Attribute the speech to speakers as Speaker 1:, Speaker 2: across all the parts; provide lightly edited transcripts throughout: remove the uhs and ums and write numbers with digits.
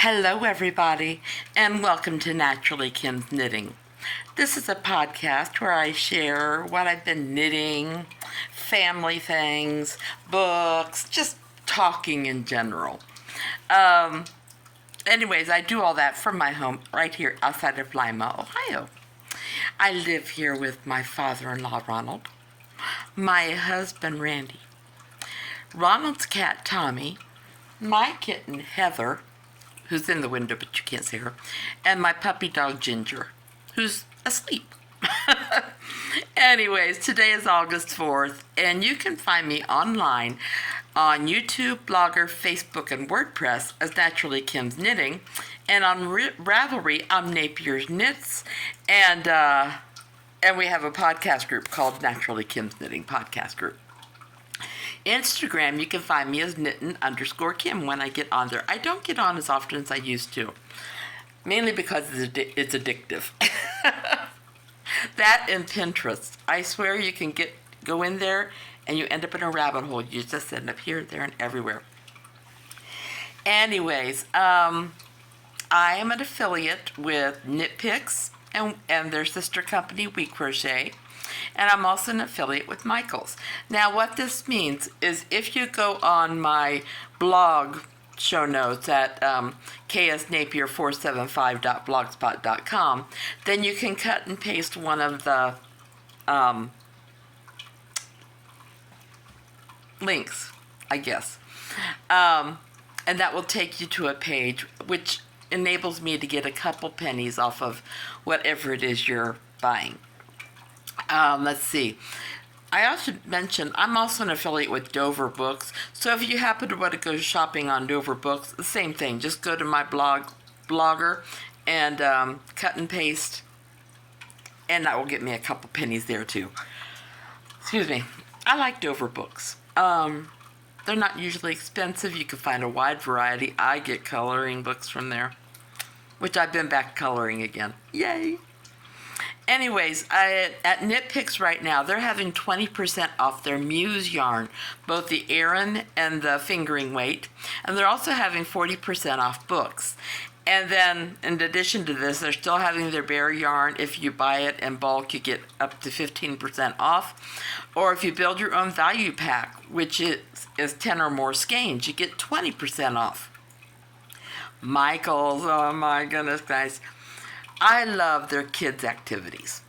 Speaker 1: Hello, everybody, and welcome to Naturally Kim's Knitting. This is a podcast where I share what I've been knitting, family things, books, just talking in general. Anyways, I do all that from my home right here outside of Lima, Ohio. I live here with my father-in-law, Ronald, my husband, Randy, Ronald's cat, Tommy, my kitten, Heather, who's in the window but you can't see her, and my puppy dog, Ginger, who's asleep. Anyways, today is August 4th, and you can find me online on YouTube, Blogger, Facebook, and WordPress as Naturally Kim's Knitting, and on Ravelry, I'm Napier's Knits, and we have a podcast group called Naturally Kim's Knitting Podcast Group. Instagram, you can find me as knittin_Kim when I get on there. I don't get on as often as I used to, mainly because it's addictive. That and Pinterest. I swear you can go in there and you end up in a rabbit hole. You just end up here, there, and everywhere. Anyways, I am an affiliate with KnitPicks and their sister company, We Crochet. And I'm also an affiliate with Michaels. Now, what this means is if you go on my blog show notes at ksnapier475.blogspot.com, then you can cut and paste one of the links, I guess. And that will take you to a page which enables me to get a couple pennies off of whatever it is you're buying. Let's see. I also mentioned I'm also an affiliate with Dover Books. So if you happen to want to go shopping on Dover Books, the same thing. Just go to my blogger and cut and paste, and that will get me a couple pennies there too. Excuse me. I like Dover Books. They're not usually expensive. You can find a wide variety. I get coloring books from there, which I've been back coloring again. Yay! Anyways, at KnitPicks right now, they're having 20% off their Muse yarn, both the Aran and the fingering weight, and they're also having 40% off books. And then, in addition to this, they're still having their Bear yarn. If you buy it in bulk, you get up to 15% off. Or if you build your own value pack, which is 10 or more skeins, you get 20% off. Michaels, oh my goodness, guys. I love their kids' activities.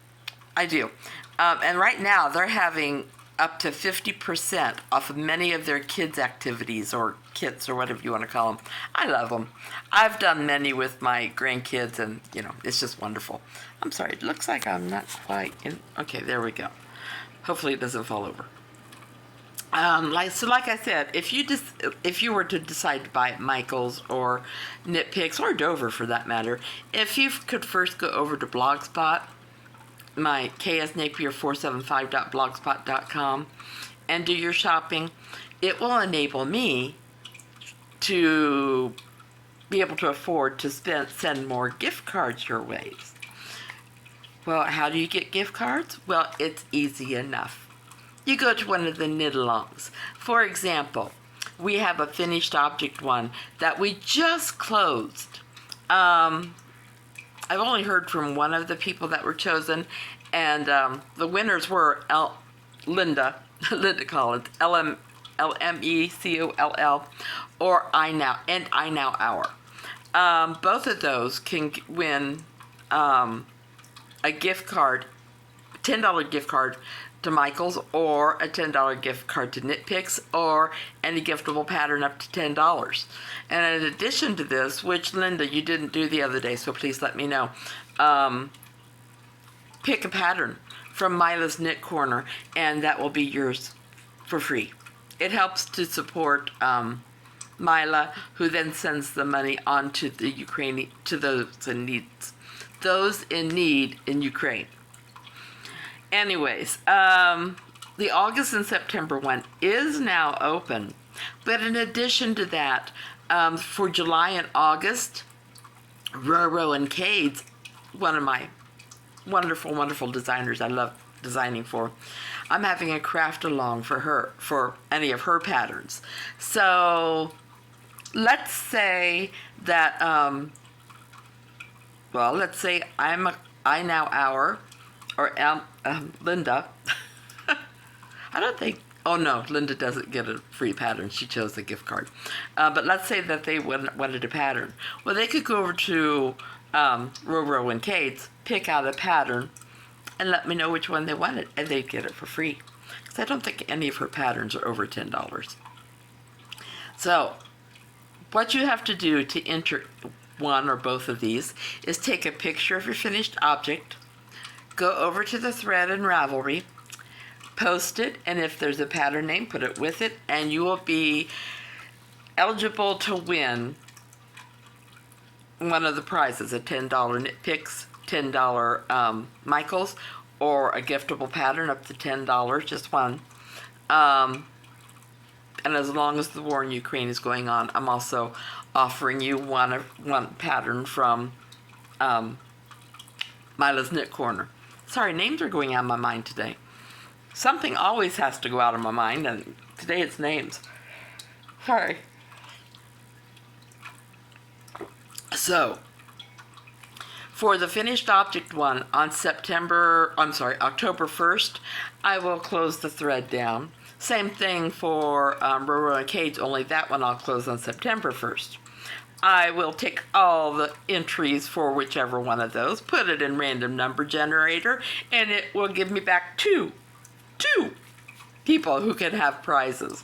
Speaker 1: I do. And right now, they're having up to 50% off of many of their kids' activities or kits or whatever you want to call them. I love them. I've done many with my grandkids, and, it's just wonderful. I'm sorry. It looks like I'm not quite in. Okay, there we go. Hopefully it doesn't fall over. Like I said, if you were to decide to buy at Michaels or KnitPicks or Dover for that matter, if you could first go over to Blogspot, my ksnapier475.blogspot.com, and do your shopping, it will enable me to be able to afford to send more gift cards your ways. Well, how do you get gift cards? Well, it's easy enough. You go to one of the knit-alongs. For example, we have a finished object one that we just closed. I've only heard from one of the people that were chosen, and the winners were Linda Collins, LMECOLL, or I Now Hour. Both of those can win a gift card, $10 gift card to Michaels, or a $10 gift card to KnitPicks, or any giftable pattern up to $10. And in addition to this, which Linda, you didn't do the other day, so please let me know, pick a pattern from Mila's Knit Corner, and that will be yours for free. It helps to support Mila, who then sends the money on to the Ukraine, to those in need in Ukraine. Anyways, the August and September one is now open. But in addition to that, for July and August, Roro and Cade's, one of my wonderful, wonderful designers I love designing for, I'm having a craft along for her, for any of her patterns. So let's say that, let's say I now hour, or Linda. I don't think, oh no, Linda doesn't get a free pattern. She chose the gift card. But let's say that they wanted a pattern. Well, they could go over to Roro and Kate's, pick out a pattern, and let me know which one they wanted, and they'd get it for free. Because I don't think any of her patterns are over $10. So, what you have to do to enter one or both of these is take a picture of your finished object, go over to the thread in Ravelry, post it, and if there's a pattern name, put it with it, and you will be eligible to win one of the prizes, a $10 Knit Picks, $10 Michaels, or a giftable pattern up to $10, just one. And as long as the war in Ukraine is going on, I'm also offering you one pattern from Mila's Knit Corner. Sorry, names are going out of my mind today. Something always has to go out of my mind, and today it's names. Sorry. So, for the finished object one on October 1st, I will close the thread down. Same thing for Roro and Kate's, only that one I'll close on September 1st. I will take all the entries for whichever one of those, put it in random number generator, and it will give me back two people who can have prizes.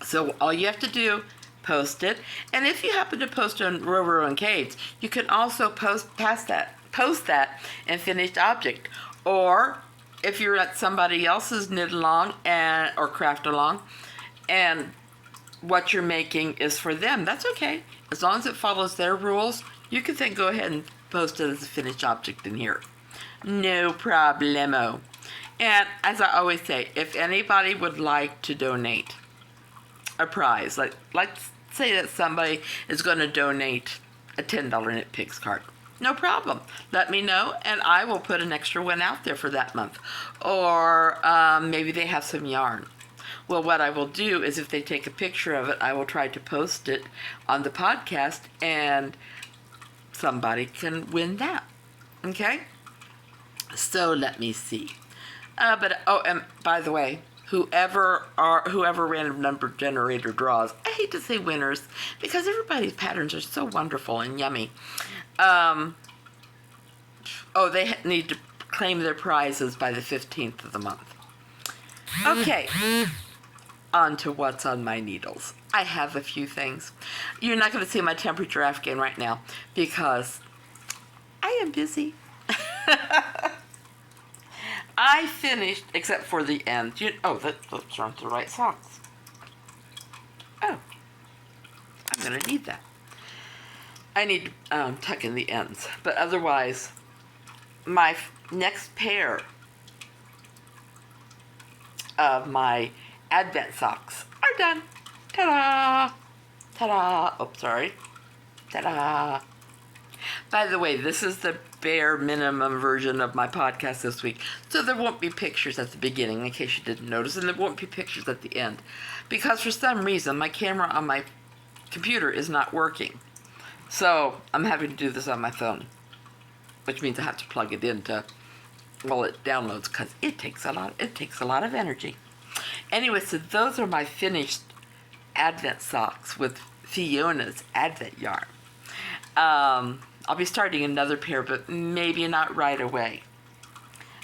Speaker 1: So all you have to do, post it, and if you happen to post on Roro and Kate's, you can also post that and finished object. Or if you're at somebody else's knit along or craft along, and what you're making is for them, that's okay. As long as it follows their rules, you can then go ahead and post it as a finished object in here. No problemo. And as I always say, if anybody would like to donate a prize, like let's say that somebody is going to donate a $10 Knit Picks card, no problem. Let me know, and I will put an extra one out there for that month. Or maybe they have some yarn. Well, what I will do is if they take a picture of it, I will try to post it on the podcast, and somebody can win that. Okay? So let me see. And by the way, whoever random number generator draws, I hate to say winners because everybody's patterns are so wonderful and yummy. They need to claim their prizes by the 15th of the month. Okay, on to what's on my needles. I have a few things. You're not going to see my temperature Afghan right now because I am busy. I finished, except for the end. Those aren't the right socks. Oh, I'm going to need that. I need to tuck in the ends. But otherwise, my next pair of my Advent socks are done. Ta-da! Ta-da! Oh, sorry. Ta-da! By the way, this is the bare minimum version of my podcast this week, so there won't be pictures at the beginning, in case you didn't notice, and there won't be pictures at the end, because for some reason my camera on my computer is not working. So I'm having to do this on my phone, which means I have to plug it into while it downloads, because it takes a lot of energy. Anyway, so those are my finished Advent socks with Fiona's Advent yarn. I'll be starting another pair, but maybe not right away.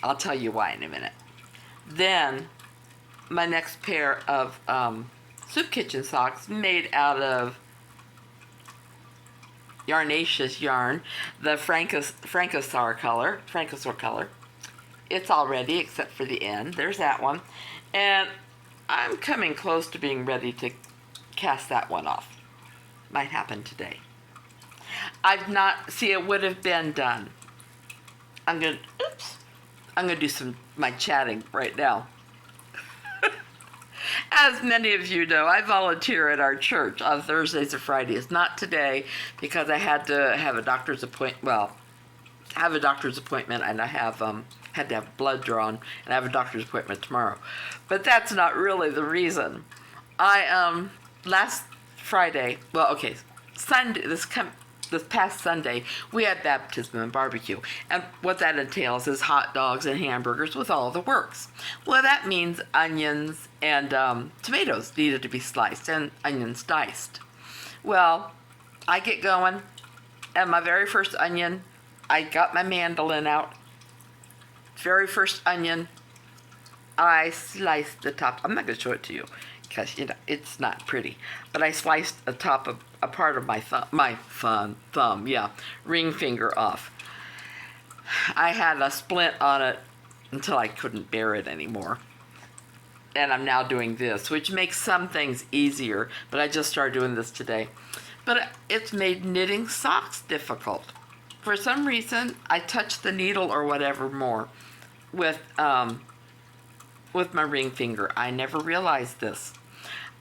Speaker 1: I'll tell you why in a minute. Then, my next pair of Soup Kitchen socks made out of Yarnaceous yarn, the Francosaur color. It's all ready except for the end. There's that one. And I'm coming close to being ready to cast that one off. Might happen today. It would have been done. I'm going to do my chatting right now. As many of you know, I volunteer at our church on Thursdays or Fridays. Not today, because I had to have a doctor's appointment. Well, I have a doctor's appointment, and I had to have blood drawn, and I have a doctor's appointment tomorrow. But that's not really the reason. Last Friday, well, okay, Sunday, this past Sunday, we had baptism and barbecue. And what that entails is hot dogs and hamburgers with all the works. Well, that means onions and tomatoes needed to be sliced and onions diced. Well, I get going, and my very first onion, I got my mandolin out. Very first onion, I sliced the top. I'm not going to show it to you because it's not pretty. But I sliced a part of my thumb, ring finger off. I had a splint on it until I couldn't bear it anymore. And I'm now doing this, which makes some things easier, but I just started doing this today. But it's made knitting socks difficult. For some reason, I touch the needle or whatever more with my ring finger. I never realized this.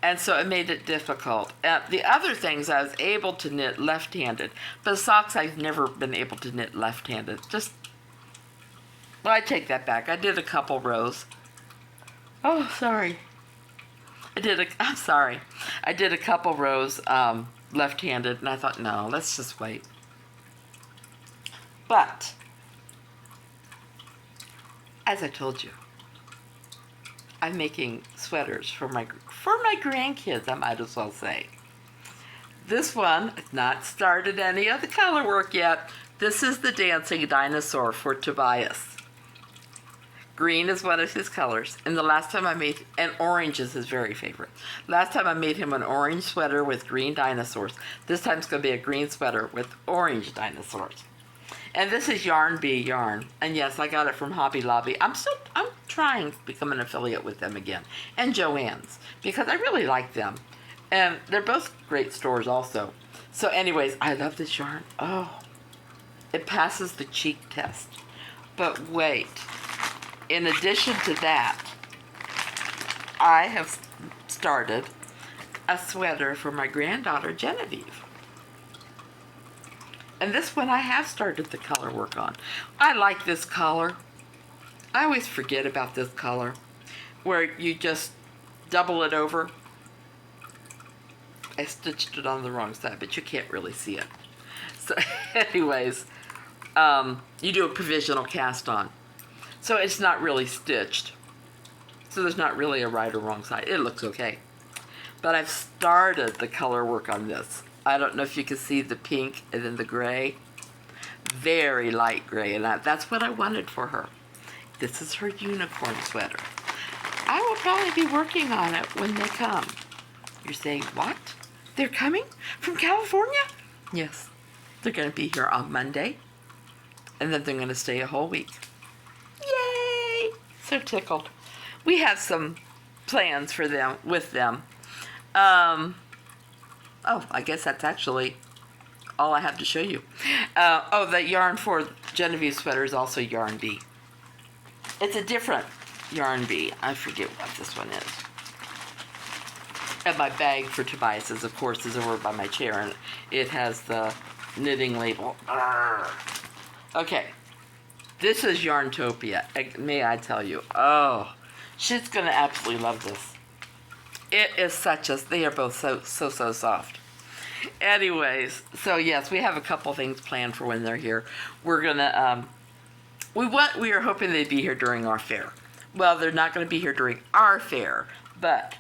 Speaker 1: And so it made it difficult. The other things I was able to knit left-handed, but socks I've never been able to knit left-handed. Well, I take that back. I did a couple rows. Oh, sorry. I'm sorry. I did a couple rows left-handed, and I thought, no, let's just wait. But, as I told you, I'm making sweaters for my grandkids, I might as well say. This one has not started any of the color work yet. This is the dancing dinosaur for Tobias. Green is one of his colors. And the last time and orange is his very favorite. Last time I made him an orange sweater with green dinosaurs. This time it's going to be a green sweater with orange dinosaurs. And this is Yarn Bee yarn. And yes, I got it from Hobby Lobby. I'm trying to become an affiliate with them again. And Joann's, because I really like them. And they're both great stores also. So anyways, I love this yarn. Oh, it passes the cheek test. But wait, in addition to that, I have started a sweater for my granddaughter, Genevieve. And this one I have started the color work on. I like this color. I always forget about this color, where you just double it over. I stitched it on the wrong side, but you can't really see it. So anyways, you do a provisional cast on. So it's not really stitched. So there's not really a right or wrong side. It looks okay. But I've started the color work on this. I don't know if you can see the pink and then the gray. Very light gray, and that's what I wanted for her. This is her unicorn sweater. I will probably be working on it when they come. You're saying, what? They're coming from California? Yes. They're going to be here on Monday, and then they're going to stay a whole week. Yay! So tickled. We have some plans for them, with them. Oh, I guess that's actually all I have to show you. The yarn for Genevieve's sweater is also Yarn Bee. It's a different Yarn Bee. I forget what this one is. And my bag for Tobias is, of course, is over by my chair, and it has the knitting label. Okay, this is Yarntopia. May I tell you? Oh, she's gonna absolutely love this. It is they are both so soft. Anyways, so yes, we have a couple things planned for when they're here. We're gonna, we are hoping they'd be here during our fair. Well, they're not gonna be here during our fair, but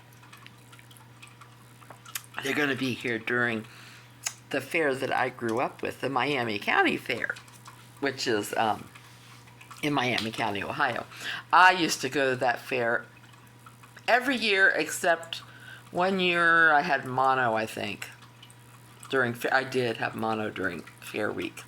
Speaker 1: they're gonna be here during the fair that I grew up with, the Miami County Fair, which is in Miami County, Ohio. I used to go to that fair every year except one year I had mono, I think. I did have mono during fair week.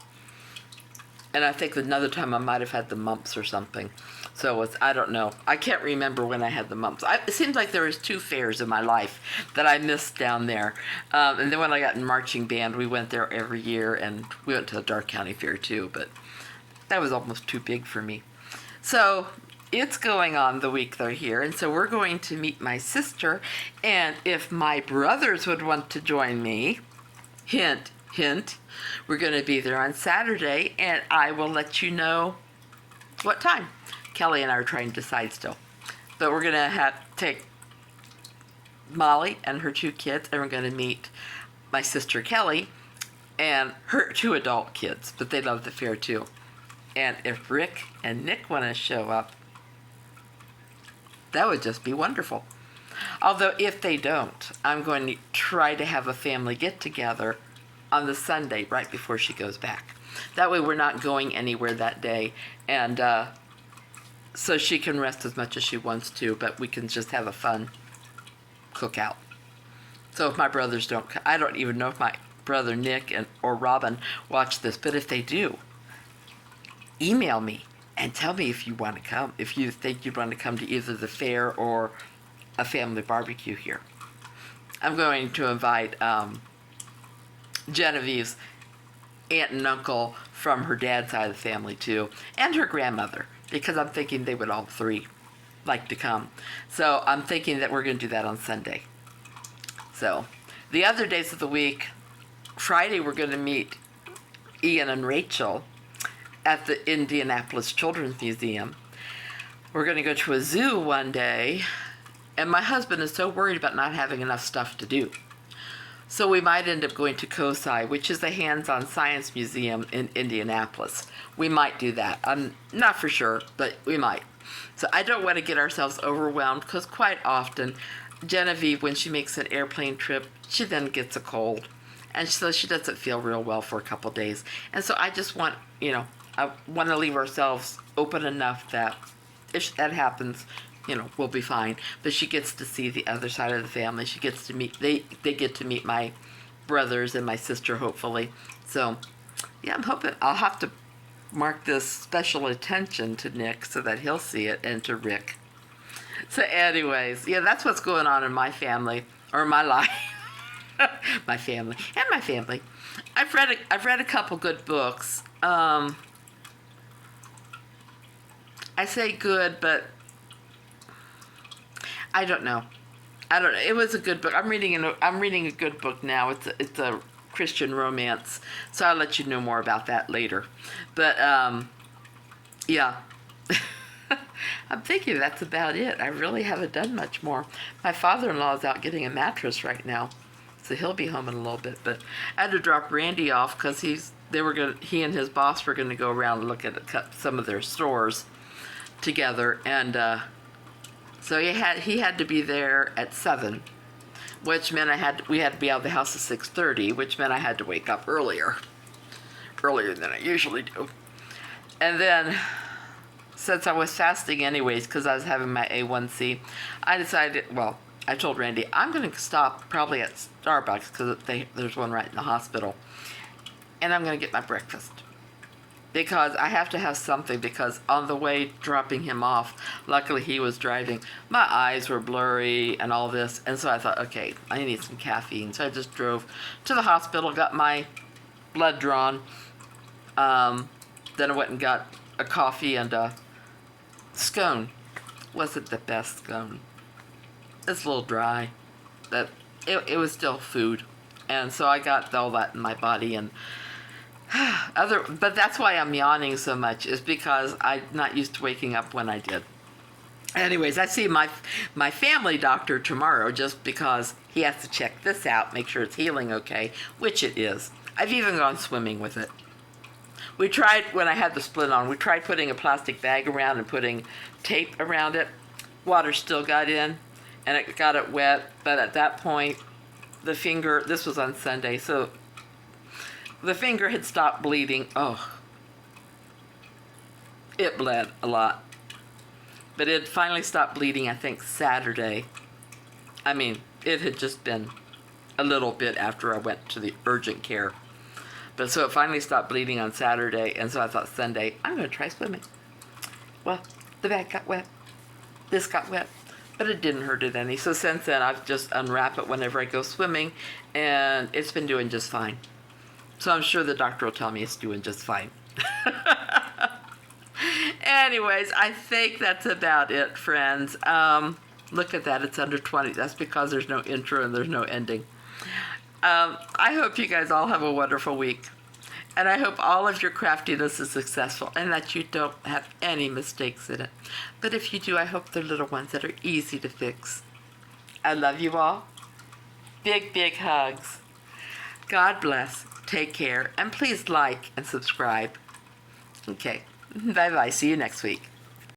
Speaker 1: And I think another time I might have had the mumps or something. So I don't know. I can't remember when I had the mumps. It seems like there was 2 fairs in my life that I missed down there. And then when I got in marching band, we went there every year, and we went to the Dark County Fair too, but that was almost too big for me. So it's going on the week they're here, and so we're going to meet my sister, and if my brothers would want to join me, hint, hint, we're going to be there on Saturday, and I will let you know what time. Kelly and I are trying to decide still, but we're going to Molly and her 2 kids, and we're going to meet my sister Kelly and her 2 adult kids, but they love the fair too. And if Rick and Nick want to show up, that would just be wonderful. Although if they don't, I'm going to try to have a family get together on the Sunday right before she goes back. That way we're not going anywhere that day, and so she can rest as much as she wants to, but we can just have a fun cookout. So if my brothers don't, I don't even know if my brother Nick or Robin watch this, but if they do, email me and tell me if you want to come, if you think you'd want to come to either the fair or a family barbecue here. I'm going to invite Genevieve's aunt and uncle from her dad's side of the family too, and her grandmother, because I'm thinking they would all 3 like to come. So I'm thinking that we're going to do that on Sunday. So the other days of the week, Friday we're going to meet Ian and Rachel at the Indianapolis Children's Museum. We're going to go to a zoo one day, and my husband is so worried about not having enough stuff to do. So we might end up going to COSI, which is a hands-on science museum in Indianapolis. We might do that. I'm not for sure, but we might. So I don't want to get ourselves overwhelmed, because quite often Genevieve, when she makes an airplane trip, she then gets a cold. And so she doesn't feel real well for a couple days. And so I just want, I want to leave ourselves open enough that if that happens, we'll be fine. But she gets to see the other side of the family. She gets to meet, they get to meet my brothers and my sister, hopefully. So, yeah, I'm hoping I'll have to mark this special attention to Nick so that he'll see it, and to Rick. So anyways, yeah, that's what's going on in my family, or my life. My family. And my family. I've read a couple good books. I say good, but I don't know. It was a good book. I'm reading a good book now. It's a Christian romance. So I'll let you know more about that later. But yeah. I'm thinking that's about it. I really haven't done much more. My father-in-law is out getting a mattress right now, so he'll be home in a little bit. But I had to drop Randy off because he and his boss were going to go around and look at some of their stores together, and so he had to be there at 7, which meant we had to be out of the house at 6:30, which meant I had to wake up earlier than I usually do. And then, since I was fasting anyways, because I was having my A1C, I decided, I told Randy, I'm going to stop probably at Starbucks, because there's one right in the hospital, and I'm going to get my breakfast. Because I have to have something, because on the way dropping him off, luckily he was driving, my eyes were blurry and all this, and so I thought, okay, I need some caffeine. So I just drove to the hospital, got my blood drawn, then I went and got a coffee and a scone. Wasn't the best scone. It's a little dry, but it was still food. And so I got all that in my body, and but that's why I'm yawning so much, is because I'm not used to waking up when I did. Anyways, I see my family doctor tomorrow, just because he has to check this out, make sure it's healing okay, which it is. I've even gone swimming with it. We tried, when I had the splint on, we tried putting a plastic bag around and putting tape around it. Water still got in, and it got it wet, but at that point, the finger, this was on Sunday, so the finger had stopped bleeding. Oh, it bled a lot. But it finally stopped bleeding, I think, Saturday. I mean, it had just been a little bit after I went to the urgent care. But so it finally stopped bleeding on Saturday, and so I thought Sunday, I'm going to try swimming. Well, the bag got wet. This got wet. But it didn't hurt it any. So since then, I've just unwrapped it whenever I go swimming, and it's been doing just fine. So I'm sure the doctor will tell me it's doing just fine. Anyways, I think that's about it, friends. Look at that. It's under 20. That's because there's no intro and there's no ending. I hope you guys all have a wonderful week. And I hope all of your craftiness is successful and that you don't have any mistakes in it. But if you do, I hope they're little ones that are easy to fix. I love you all. Big, big hugs. God bless. Take care. And please like and subscribe. Okay. Bye-bye. See you next week.